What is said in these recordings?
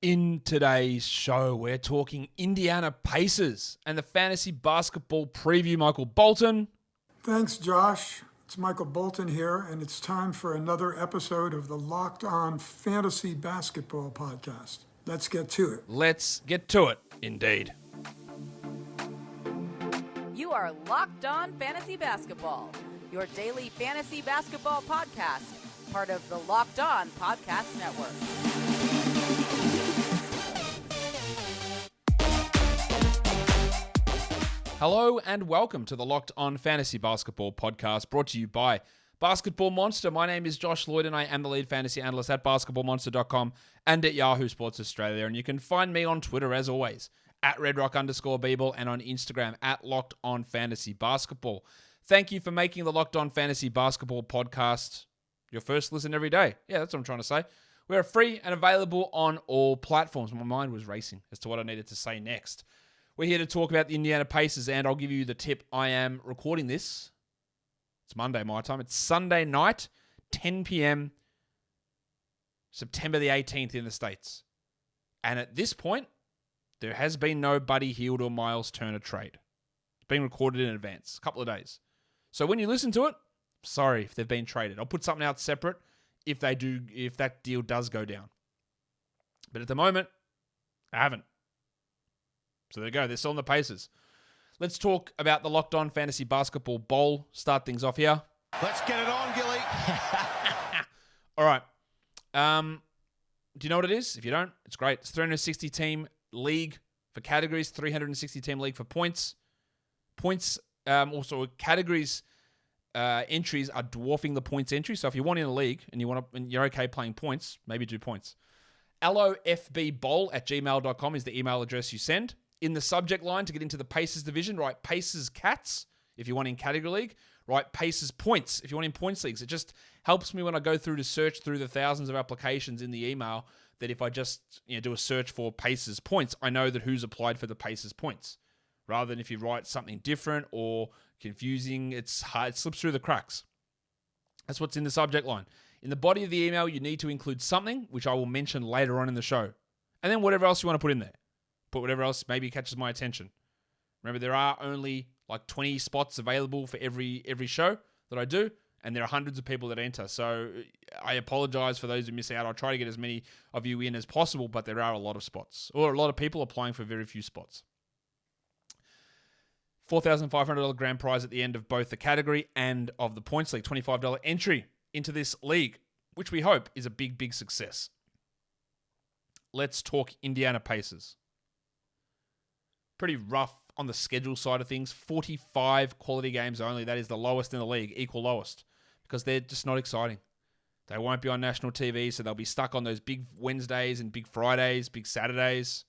In today's show, we're talking Indiana Pacers and the fantasy basketball preview. Michael Bolton. Thanks, Josh. It's Michael Bolton here, and it's time for another episode of the Locked On Fantasy Basketball Podcast. Let's get to it. Let's get to it, indeed. You are Locked On Fantasy Basketball, your daily fantasy basketball podcast, part of the Locked On Podcast Network. Hello and welcome to the Locked On Fantasy Basketball Podcast, brought to you by Basketball Monster. My name is Josh Lloyd and I am the lead fantasy analyst at basketballmonster.com and at Yahoo Sports Australia. And you can find me on Twitter as always, at redrock_Beeble, and on Instagram at Locked On Fantasy Basketball. Thank you for making the Locked On Fantasy Basketball Podcast your first listen every day. Yeah, that's what I'm trying to say. We're free and available on all platforms. My mind was racing as to what I needed to say next. We're here to talk about the Indiana Pacers, and I'll give you the tip. I am recording this. It's Monday my time. It's Sunday night, 10 p.m., September the 18th in the States. And at this point, there has been no Buddy Hield or Myles Turner trade. It's been recorded in advance, a couple of days. So when you listen to it, sorry if they've been traded. I'll put something out separate if that deal does go down. But at the moment, I haven't. So there you go. They're still on the Pacers. Let's talk about the Locked On Fantasy Basketball Bowl. Start things off here. Let's get it on, Gilly. All right. Do you know what it is? If you don't, it's great. It's 360-team league for categories, 360-team league for points. Also, categories entries are dwarfing the points entry. So if you want in a league and you're okay playing points, maybe do points. lofbbowl@gmail.com is the email address you send. In the subject line to get into the Pacers division, write Pacers Cats if you want in category league. Write Pacers Points if you want in points leagues. It just helps me when I go through to search through the thousands of applications in the email that if I just do a search for Pacers Points, I know that who's applied for the Pacers Points. Rather than if you write something different or confusing, it's hard, it slips through the cracks. That's what's in the subject line. In the body of the email, you need to include something, which I will mention later on in the show. And then whatever else you want to put in there. Put whatever else maybe catches my attention. Remember, there are only like 20 spots available for every show that I do, and there are hundreds of people that enter. So I apologize for those who miss out. I'll try to get as many of you in as possible, but there are a lot of spots, or a lot of people applying for very few spots. $4,500 grand prize at the end of both the category and of the points league. $25 entry into this league, which we hope is a big, big success. Let's talk Indiana Pacers. Pretty rough on the schedule side of things. 45 quality games only. That is the lowest in the league, equal lowest, because they're just not exciting. They won't be on national TV, so they'll be stuck on those big Wednesdays and big Fridays, big Saturdays.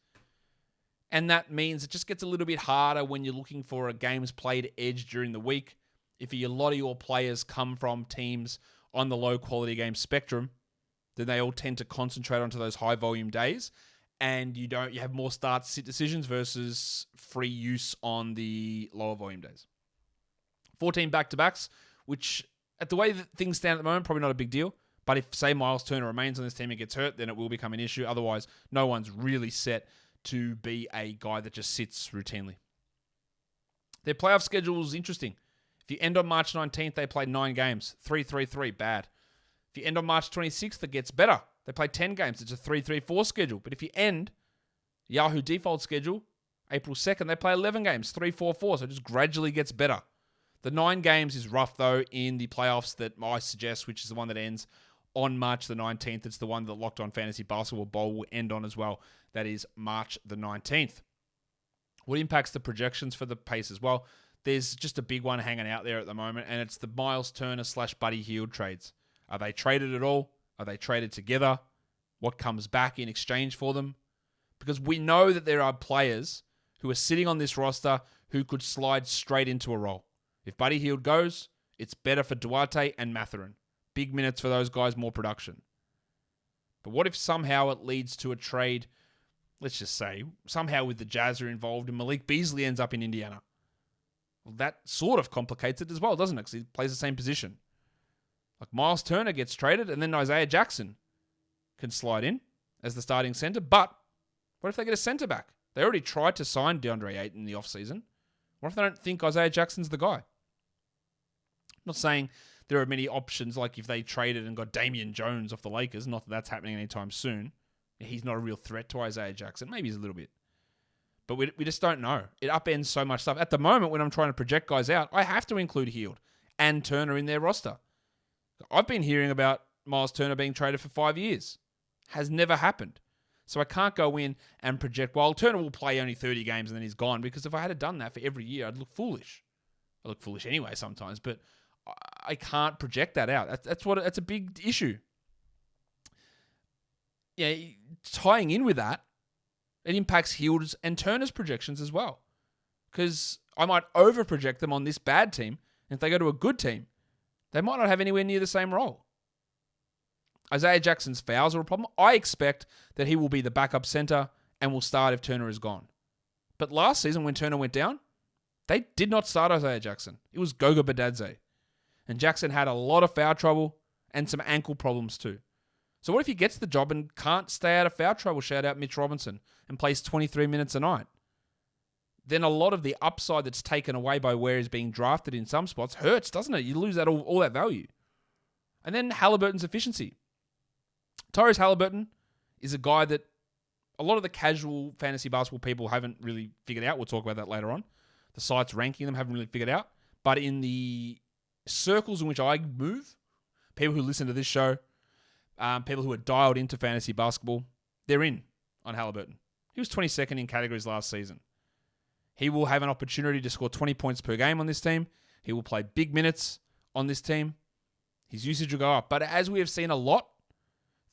And that means it just gets a little bit harder when you're looking for a games played edge during the week. If a lot of your players come from teams on the low quality game spectrum, then they all tend to concentrate onto those high volume days. And you have more start sit decisions versus free use on the lower volume days. 14 back-to-backs, which at the way that things stand at the moment, probably not a big deal. But if, say, Myles Turner remains on this team and gets hurt, then it will become an issue. Otherwise, no one's really set to be a guy that just sits routinely. Their playoff schedule is interesting. If you end on March 19th, they play 9 games. 3-3-3, bad. If you end on March 26th, it gets better. They play 10 games. It's a 3-3-4 schedule. But if you end Yahoo default schedule, April 2nd, they play 11 games, 3-4-4. So it just gradually gets better. The 9 games is rough, though, in the playoffs that I suggest, which is the one that ends on March the 19th. It's the one that Locked On Fantasy Basketball Bowl will end on as well. That is March the 19th. What impacts the projections for the Pacers? Well, there's just a big one hanging out there at the moment, and it's the Myles Turner / Buddy Hield trades. Are they traded at all? Are they traded together? What comes back in exchange for them? Because we know that there are players who are sitting on this roster who could slide straight into a role. If Buddy Hield goes, it's better for Duarte and Mathurin. Big minutes for those guys, more production. But what if somehow it leads to a trade, let's just say, somehow with the Jazz are involved and Malik Beasley ends up in Indiana? Well, that sort of complicates it as well, doesn't it? Because he plays the same position. Like Myles Turner gets traded and then Isaiah Jackson can slide in as the starting center, but What if they get a centre back? They already tried to sign DeAndre Ayton in the offseason. What if they don't think Isaiah Jackson's the guy? I'm not saying there are many options, like if they traded and got Damian Jones off the Lakers. Not that that's happening anytime soon. He's not a real threat to Isaiah Jackson. Maybe he's a little bit. But we just don't know. It upends so much stuff. At the moment, when I'm trying to project guys out, I have to include Hield and Turner in their roster. I've been hearing about Myles Turner being traded for 5 years. Has never happened. So I can't go in and project, well, Turner will play only 30 games and then he's gone, because if I had done that for every year, I'd look foolish. I look foolish anyway sometimes, but I can't project that out. That's a big issue. Yeah, tying in with that, it impacts Hield's and Turner's projections as well. Because I might over-project them on this bad team, and if they go to a good team, they might not have anywhere near the same role. Isaiah Jackson's fouls are a problem. I expect that he will be the backup center and will start if Turner is gone. But last season, when Turner went down, they did not start Isaiah Jackson. It was Goga Badadze. And Jackson had a lot of foul trouble and some ankle problems too. So what if he gets the job and can't stay out of foul trouble, shout out Mitch Robinson, and plays 23 minutes a night? Then a lot of the upside that's taken away by where he's being drafted in some spots hurts, doesn't it? You lose that all that value. And then Haliburton's efficiency. Tyrese Haliburton is a guy that a lot of the casual fantasy basketball people haven't really figured out. We'll talk about that later on. The sites ranking them haven't really figured out. But in the circles in which I move, people who listen to this show, people who are dialed into fantasy basketball, they're in on Haliburton. He was 22nd in categories last season. He will have an opportunity to score 20 points per game on this team. He will play big minutes on this team. His usage will go up. But as we have seen a lot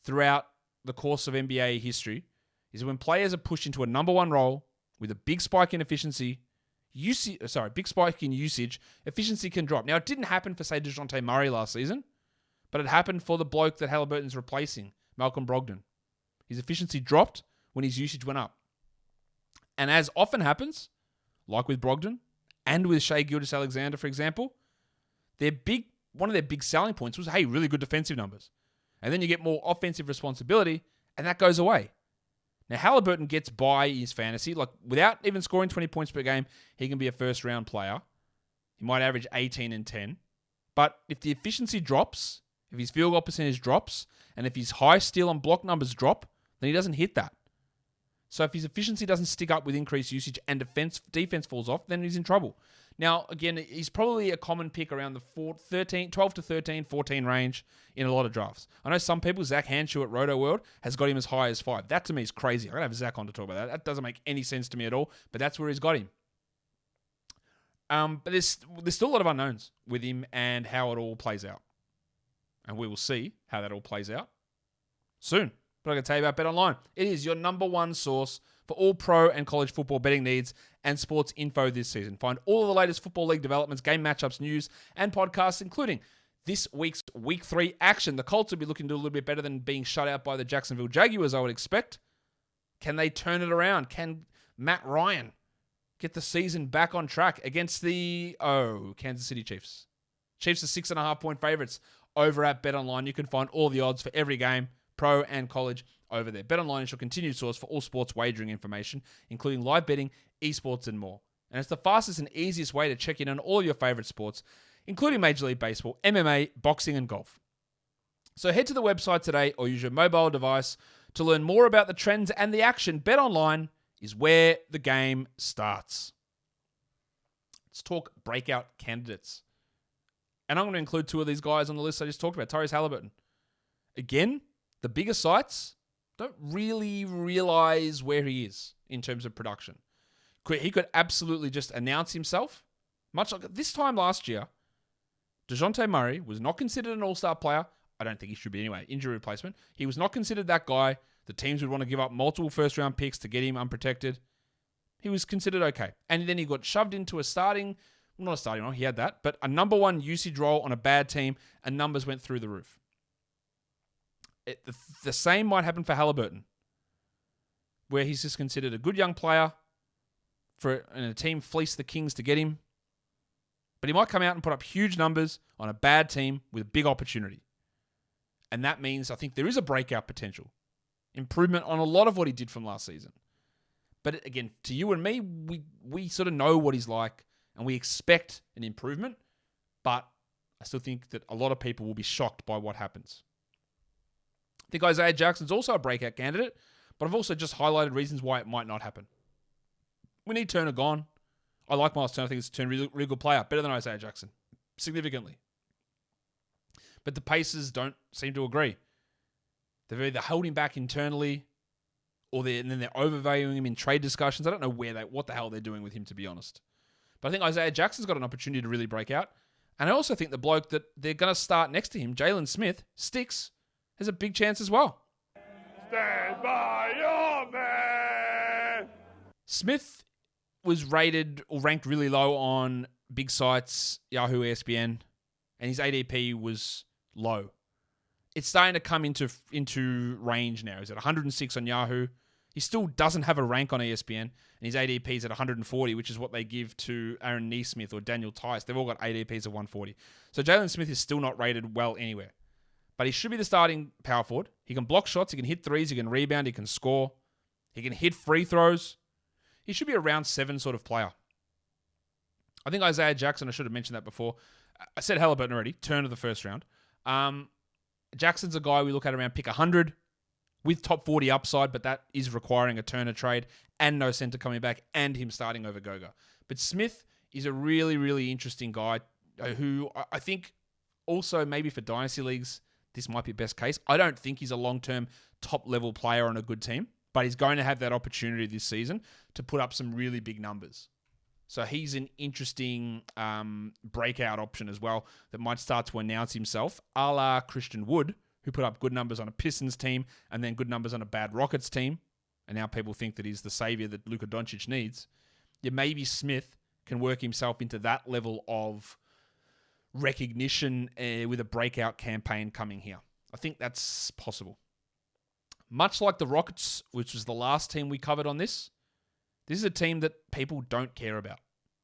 throughout the course of NBA history, is when players are pushed into a number one role with a big spike in efficiency, big spike in usage, efficiency can drop. Now, it didn't happen for, say, DeJounte Murray last season, but it happened for the bloke that Haliburton's replacing, Malcolm Brogdon. His efficiency dropped when his usage went up. And as often happens, like with Brogdon and with Shai Gilgeous-Alexander, for example, one of their big selling points was, hey, really good defensive numbers. And then you get more offensive responsibility, and that goes away. Now, Haliburton gets by his fantasy. Like, without even scoring 20 points per game, he can be a first-round player. He might average 18 and 10. But if the efficiency drops, if his field goal percentage drops, and if his high steal and block numbers drop, then he doesn't hit that. So if his efficiency doesn't stick up with increased usage and defense falls off, then he's in trouble. Now, again, he's probably a common pick around the 12 to 13, 14 range in a lot of drafts. I know some people, Zach Hanshaw at Roto World, has got him as high as 5. That to me is crazy. I'm going to have Zach on to talk about that. That doesn't make any sense to me at all, but that's where he's got him. But there's still a lot of unknowns with him and how it all plays out. And we will see how that all plays out soon. But I'm going to tell you about BetOnline. It is your number one source for all pro and college football betting needs and sports info this season. Find all of the latest Football League developments, game matchups, news, and podcasts, including this week's Week 3 action. The Colts will be looking to do a little bit better than being shut out by the Jacksonville Jaguars, I would expect. Can they turn it around? Can Matt Ryan get the season back on track against the Kansas City Chiefs? Chiefs are 6.5-point favorites over at BetOnline. You can find all the odds for every game, pro and college, over there. BetOnline is your continued source for all sports wagering information, including live betting, esports, and more. And it's the fastest and easiest way to check in on all of your favorite sports, including Major League Baseball, MMA, boxing, and golf. So head to the website today or use your mobile device to learn more about the trends and the action. BetOnline is where the game starts. Let's talk breakout candidates. And I'm going to include 2 of these guys on the list I just talked about. Tyrese Haliburton. Again, the bigger sites don't really realize where he is in terms of production. He could absolutely just announce himself. Much like this time last year, DeJounte Murray was not considered an all-star player. I don't think he should be anyway. Injury replacement. He was not considered that guy. The teams would want to give up multiple first-round picks to get him unprotected. He was considered okay. And then he got shoved into not a starting role, he had that, but a number one usage role on a bad team, and numbers went through the roof. The same might happen for Haliburton, where he's just considered a good young player, and a team fleeced the Kings to get him. But he might come out and put up huge numbers on a bad team with a big opportunity. And that means I think there is a breakout potential. Improvement on a lot of what he did from last season. But again, to you and me, we sort of know what he's like, and we expect an improvement. But I still think that a lot of people will be shocked by what happens. I think Isaiah Jackson's also a breakout candidate, but I've also just highlighted reasons why it might not happen. We need Turner gone. I like Myles Turner. I think it's a Turner, really good player. Better than Isaiah Jackson. Significantly. But the Pacers don't seem to agree. They've either held him back internally, and then they're overvaluing him in trade discussions. I don't know what the hell they're doing with him, to be honest. But I think Isaiah Jackson's got an opportunity to really break out. And I also think the bloke that they're going to start next to him, Jalen Smith, Sticks, has a big chance as well. Stand by your man! Smith was rated or ranked really low on big sites, Yahoo, ESPN, and his ADP was low. It's starting to come into range now. He's at 106 on Yahoo. He still doesn't have a rank on ESPN, and his ADP is at 140, which is what they give to Aaron Neesmith or Daniel Tice. They've all got ADPs of 140. So Jalen Smith is still not rated well anywhere. But he should be the starting power forward. He can block shots, he can hit threes, he can rebound, he can score. He can hit free throws. He should be a round 7 sort of player. I think Isaiah Jackson, I should have mentioned that before. I said Haliburton already, turn of the first round. Jackson's a guy we look at around pick 100 with top 40 upside, but that is requiring a Turner trade and no center coming back and him starting over Goga. But Smith is a really, really interesting guy who I think also maybe for dynasty leagues, this might be best case. I don't think he's a long-term top-level player on a good team, but he's going to have that opportunity this season to put up some really big numbers. So he's an interesting breakout option as well that might start to announce himself, a la Christian Wood, who put up good numbers on a Pistons team and then good numbers on a bad Rockets team. And now people think that he's the savior that Luka Doncic needs. Yeah, maybe Smith can work himself into that level of recognition with a breakout campaign coming here. I think that's possible. Much like the Rockets, which was the last team we covered on this is a team that people don't care about.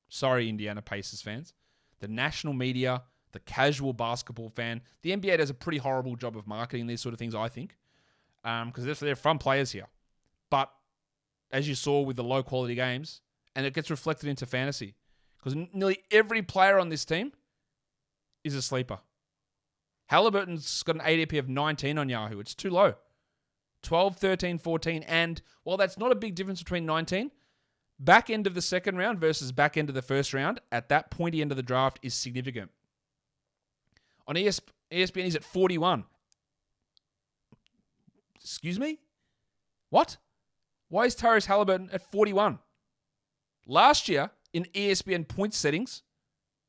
Sorry, Indiana Pacers fans. The national media, the casual basketball fan, the NBA does a pretty horrible job of marketing these sort of things, I think, because they're fun players here. But as you saw with the low-quality games, and it gets reflected into fantasy, because nearly every player on this team is a sleeper. Haliburton's got an ADP of 19 on Yahoo. It's too low. 12, 13, 14, and while that's not a big difference between 19, back end of the second round versus back end of the first round, at that pointy end of the draft is significant. On ESPN, he's at 41. Excuse me? What? Why is Tyrese Haliburton at 41? Last year, in ESPN point settings,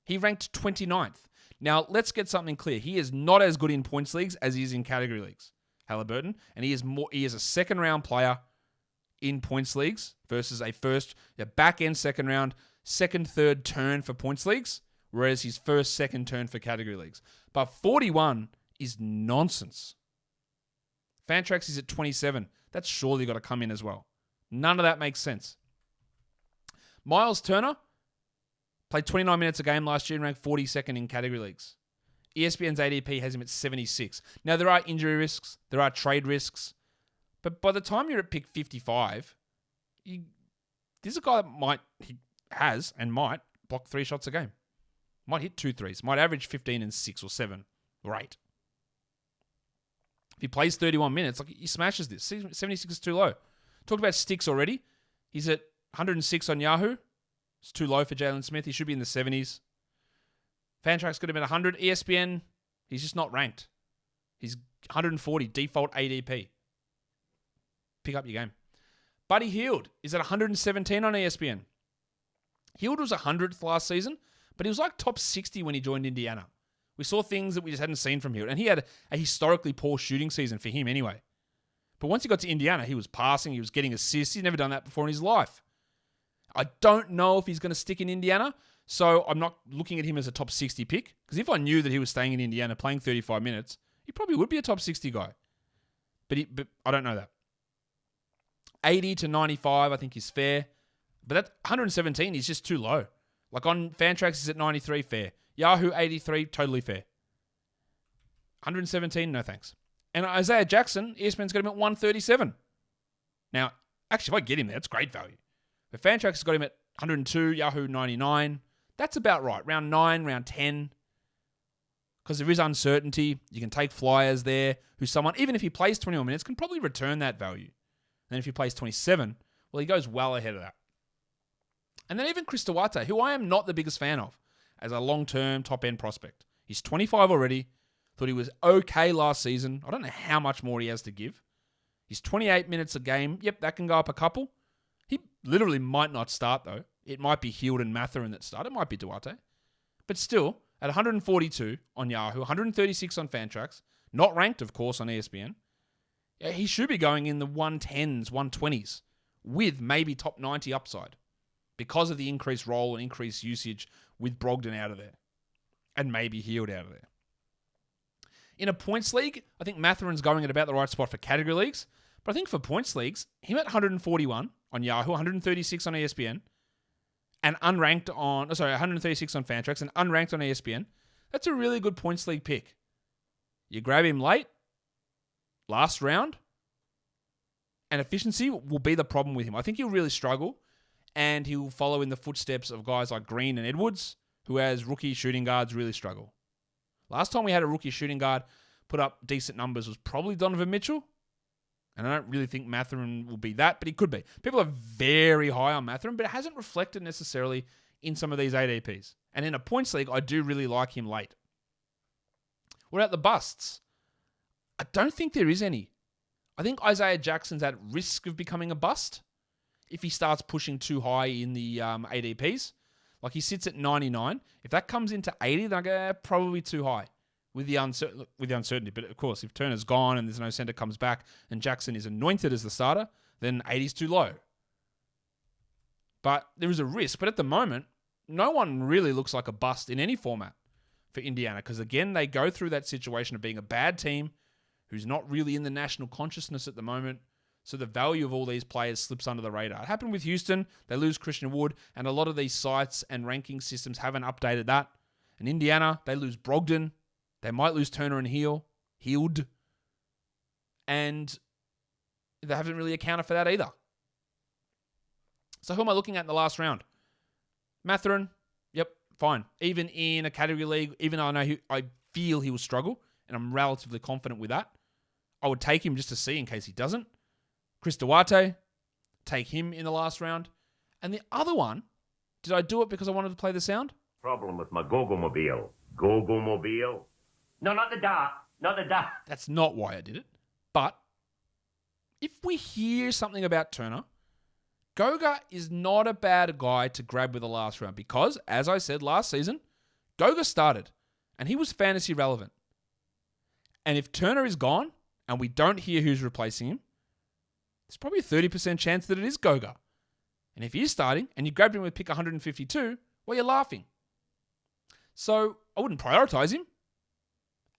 he ranked 29th. Now, let's get something clear. He is not as good in points leagues as he is in category leagues, Haliburton, and he is a second-round player in points leagues versus a back-end second round, second, third turn for points leagues, whereas his first, second turn for category leagues. But 41 is nonsense. Fantrax is at 27. That's surely got to come in as well. None of that makes sense. Myles Turner played 29 minutes a game last year and ranked 42nd in category leagues. ESPN's ADP has him at 76. Now, there are injury risks. There are trade risks. But by the time you're at pick 55, this is a guy that might block 3 shots a game. Might hit 2 threes. Might average 15 and 6 or 7 or 8. If he plays 31 minutes, he smashes this. 76 is too low. Talked about Sticks already. He's at 106 on Yahoo. It's too low for Jalen Smith. He should be in the 70s. Fantrax could have been 100. ESPN, he's just not ranked. He's 140 default ADP. Pick up your game. Buddy Hield is at 117 on ESPN. Hield was 100th last season, but he was like top 60 when he joined Indiana. We saw things that we just hadn't seen from Hield, and he had a historically poor shooting season for him anyway. But once he got to Indiana, he was passing, he was getting assists. He's never done that before in his life. I don't know if he's going to stick in Indiana, so I'm not looking at him as a top 60 pick, because if I knew that he was staying in Indiana playing 35 minutes, he probably would be a top 60 guy. But I don't know that. 80 to 95, I think is fair. But that 117 is just too low. Like on Fantrax, is at 93, fair. Yahoo, 83, totally fair. 117, no thanks. And Isaiah Jackson, ESPN's got him at 137. Now, Actually, if I get him there, that's great value. But Fantrax has got him at 102, Yahoo 99. That's about right. Round 9, round 10. Because there is uncertainty. You can take flyers there who someone, even if he plays 21 minutes, can probably return that value. And then if he plays 27, well, he goes well ahead of that. And then even Chris Duarte, who I am not the biggest fan of as a long-term top-end prospect. He's 25 already. Thought he was okay last season. I don't know how much more he has to give. He's 28 minutes a game. Yep, that can go up a couple. He literally might not start, though. It might be Hield and Mathurin that start. It might be Duarte. But still, at 142 on Yahoo, 136 on Fantrax, not ranked, of course, on ESPN, he should be going in the 110s, 120s, with maybe top 90 upside because of the increased role and increased usage with Brogdon out of there and maybe Hield out of there. In a points league, I think Mathurin's going at about the right spot for category leagues. But I think for points leagues, him at 141 on Yahoo, 136 on ESPN, and 136 on Fantrax and unranked on ESPN, that's a really good points league pick. You grab him late, last round, and efficiency will be the problem with him. I think he'll really struggle, and he'll follow in the footsteps of guys like Green and Edwards, who as rookie shooting guards really struggle. Last time we had a rookie shooting guard put up decent numbers was probably Donovan Mitchell. And I don't really think Mathurin will be that, but he could be. People are very high on Mathurin, but it hasn't reflected necessarily in some of these ADPs. And in a points league, I do really like him late. What about the busts? I don't think there is any. I think Isaiah Jackson's at risk of becoming a bust if he starts pushing too high in the ADPs. Like he sits at 99. If that comes into 80, then I go, probably too high with the uncertainty. But of course, if Turner's gone and there's no center comes back and Jackson is anointed as the starter, then 80's too low. But there is a risk. But at the moment, no one really looks like a bust in any format for Indiana because, again, they go through that situation of being a bad team who's not really in the national consciousness at the moment. So the value of all these players slips under the radar. It happened with Houston. They lose Christian Wood, and a lot of these sites and ranking systems haven't updated that. In Indiana, they lose Brogdon. They might lose Turner and Hield. And they haven't really accounted for that either. So who am I looking at in the last round? Mathurin, yep, fine. Even in a category league, even though I feel he will struggle, and I'm relatively confident with that, I would take him just to see in case he doesn't. Chris Duarte, take him in the last round. And the other one, did I do it because I wanted to play the sound? Problem with my Go-Go-Mobile. Go-Go-Mobile? No, not the da. Not the da. That's not why I did it. But if we hear something about Turner, Goga is not a bad guy to grab with the last round because, as I said last season, Goga started and he was fantasy relevant. And if Turner is gone and we don't hear who's replacing him, there's probably a 30% chance that it is Goga. And if he is starting and you grabbed him with pick 152, well, you're laughing. So I wouldn't prioritize him.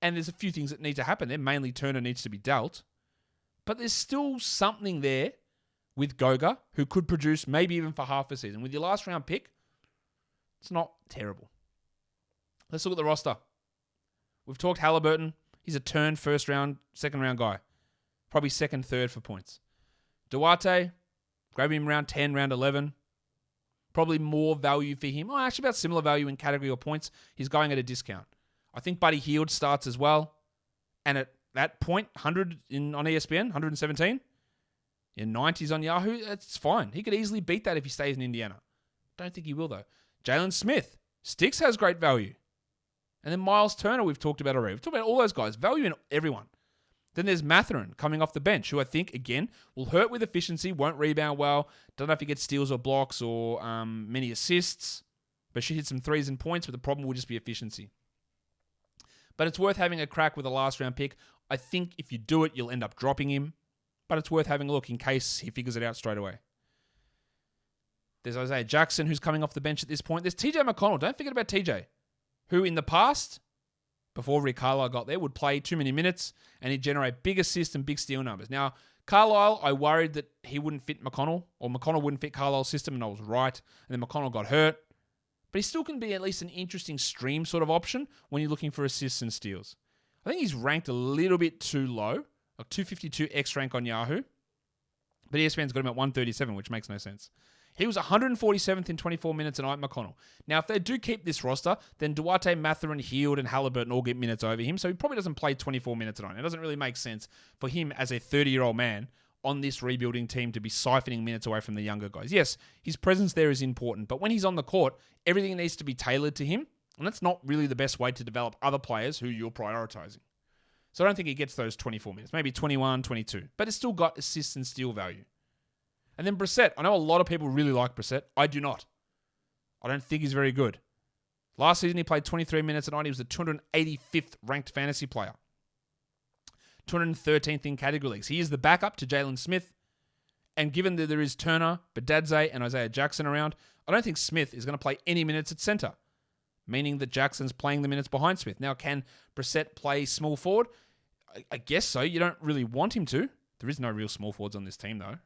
And there's a few things that need to happen there. Mainly Turner needs to be dealt. But there's still something there with Goga who could produce maybe even for half a season. With your last round pick, it's not terrible. Let's look at the roster. We've talked Haliburton. He's a turn first round, second round guy. Probably second, third for points. Duarte, grab him round 10, round 11. Probably more value for him. Oh, actually about similar value in category or points. He's going at a discount. I think Buddy Hield starts as well. And at that point, 100 on ESPN, 117. In 90s on Yahoo, that's fine. He could easily beat that if he stays in Indiana. Don't think he will, though. Jalen Smith. Sticks has great value. And then Myles Turner we've talked about already. We've talked about all those guys. Value in everyone. Then there's Mathurin coming off the bench, who I think, again, will hurt with efficiency, won't rebound well. Don't know if he gets steals or blocks or many assists. But she hit some threes and points, but the problem will just be efficiency. But it's worth having a crack with a last-round pick. I think if you do it, you'll end up dropping him. But it's worth having a look in case he figures it out straight away. There's Isaiah Jackson, who's coming off the bench at this point. There's TJ McConnell. Don't forget about TJ, who in the past, before Rick Carlisle got there, would play too many minutes and he'd generate big assists and big steal numbers. Now, Carlisle, I worried that he wouldn't fit McConnell, or McConnell wouldn't fit Carlisle's system, and I was right. And then McConnell got hurt. But he still can be at least an interesting stream sort of option when you're looking for assists and steals. I think he's ranked a little bit too low, like 252 X rank on Yahoo. But ESPN's got him at 137, which makes no sense. He was 147th in 24 minutes a night, McConnell. Now, if they do keep this roster, then Duarte, Mathurin, Hield, and Haliburton all get minutes over him, so he probably doesn't play 24 minutes a night. It doesn't really make sense for him as a 30-year-old man on this rebuilding team to be siphoning minutes away from the younger guys. Yes, his presence there is important, but when he's on the court, everything needs to be tailored to him, and that's not really the best way to develop other players who you're prioritizing. So I don't think he gets those 24 minutes, maybe 21, 22, but it's still got assists and steal value. And then Brissett. I know a lot of people really like Brissett. I do not. I don't think he's very good. Last season, he played 23 minutes a night. He was the 285th ranked fantasy player. 213th in category leagues. He is the backup to Jalen Smith. And given that there is Turner, Badadze, and Isaiah Jackson around, I don't think Smith is going to play any minutes at center, meaning that Jackson's playing the minutes behind Smith. Now, can Brissett play small forward? I guess so. You don't really want him to. There is no real small forwards on this team, though.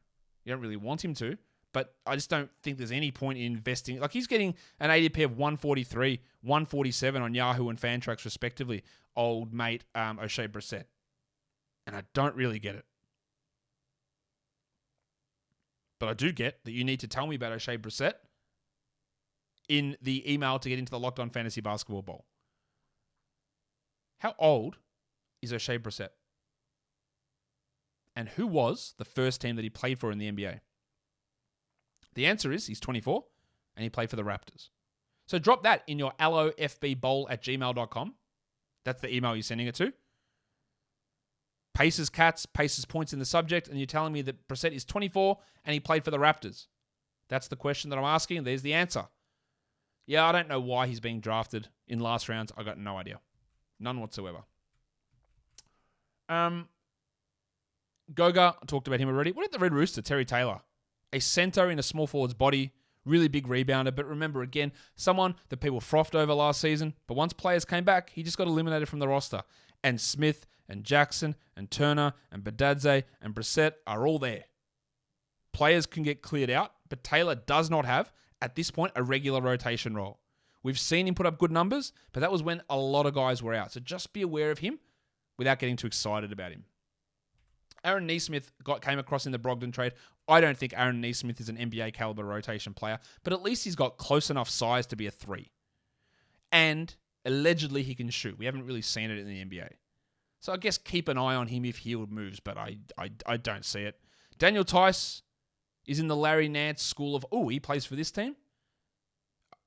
You don't really want him to, but I just don't think there's any point in investing. Like, he's getting an ADP of 143, 147 on Yahoo and Fantrax, respectively, old mate O'Shea Brissett. And I don't really get it. But I do get that you need to tell me about O'Shea Brissett in the email to get into the Locked On Fantasy Basketball Bowl. How old is O'Shea Brissett? And who was the first team that he played for in the NBA? The answer is he's 24 and he played for the Raptors. So drop that in your allofbbowl@gmail.com. That's the email you're sending it to. Pacers Cats, Pacers points in the subject, and you're telling me that Brissett is 24 and he played for the Raptors. That's the question that I'm asking, and there's the answer. Yeah, I don't know why he's being drafted in last rounds. I got no idea. None whatsoever. Goga, I talked about him already. What about the Red Rooster, Terry Taylor? A center in a small forward's body, really big rebounder, but remember again, someone that people frothed over last season, but once players came back, he just got eliminated from the roster. And Smith and Jackson and Turner and Badadze and Brissett are all there. Players can get cleared out, but Taylor does not have, at this point, a regular rotation role. We've seen him put up good numbers, but that was when a lot of guys were out. So just be aware of him without getting too excited about him. Aaron Nesmith came across in the Brogdon trade. I don't think Aaron Nesmith is an NBA caliber rotation player, but at least he's got close enough size to be a 3. And allegedly he can shoot. We haven't really seen it in the NBA. So I guess keep an eye on him if Hield moves, but I don't see it. Daniel Tice is in the Larry Nance school of, he plays for this team?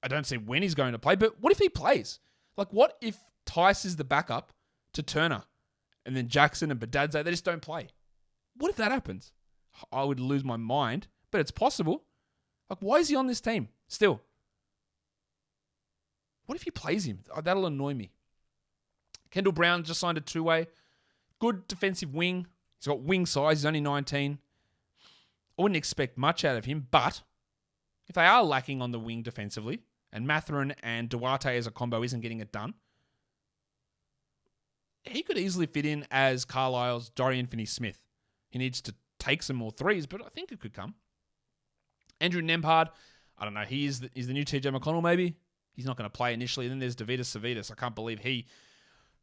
I don't see when he's going to play, but what if he plays? Like, what if Tice is the backup to Turner and then Jackson and Badadze, they just don't play? What if that happens? I would lose my mind, but it's possible. Like, why is he on this team still? What if he plays him? That'll annoy me. Kendall Brown just signed a 2-way. Good defensive wing. He's got wing size. He's only 19. I wouldn't expect much out of him, but if they are lacking on the wing defensively, and Mathurin and Duarte as a combo isn't getting it done, he could easily fit in as Carlisle's Dorian Finney-Smith. He needs to take some more threes, but I think it could come. Andrew Nembhard, I don't know. He's the new TJ McConnell, maybe. He's not going to play initially. And then there's Davidas Savitas. I can't believe he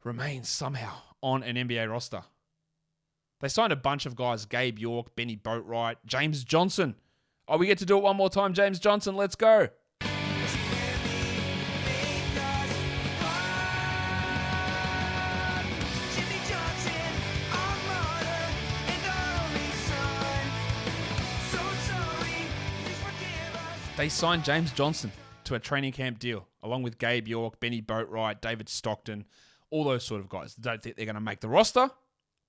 remains somehow on an NBA roster. They signed a bunch of guys. Gabe York, Benny Boatwright, James Johnson. Oh, we get to do it one more time. James Johnson, let's go. They signed James Johnson to a training camp deal, along with Gabe York, Benny Boatwright, David Stockton, all those sort of guys. Don't think they're going to make the roster,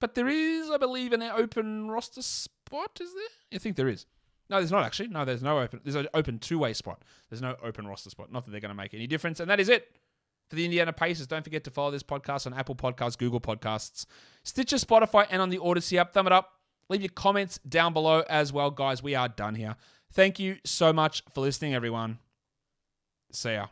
but there is, I believe, an open roster spot, is there? I think there is. No, there's not actually. No, there's no open. There's an open 2-way spot. There's no open roster spot. Not that they're going to make any difference. And that is it for the Indiana Pacers. Don't forget to follow this podcast on Apple Podcasts, Google Podcasts, Stitcher, Spotify, and on the Odyssey app. Thumb it up. Leave your comments down below as well, guys. We are done here. Thank you so much for listening, everyone. See ya.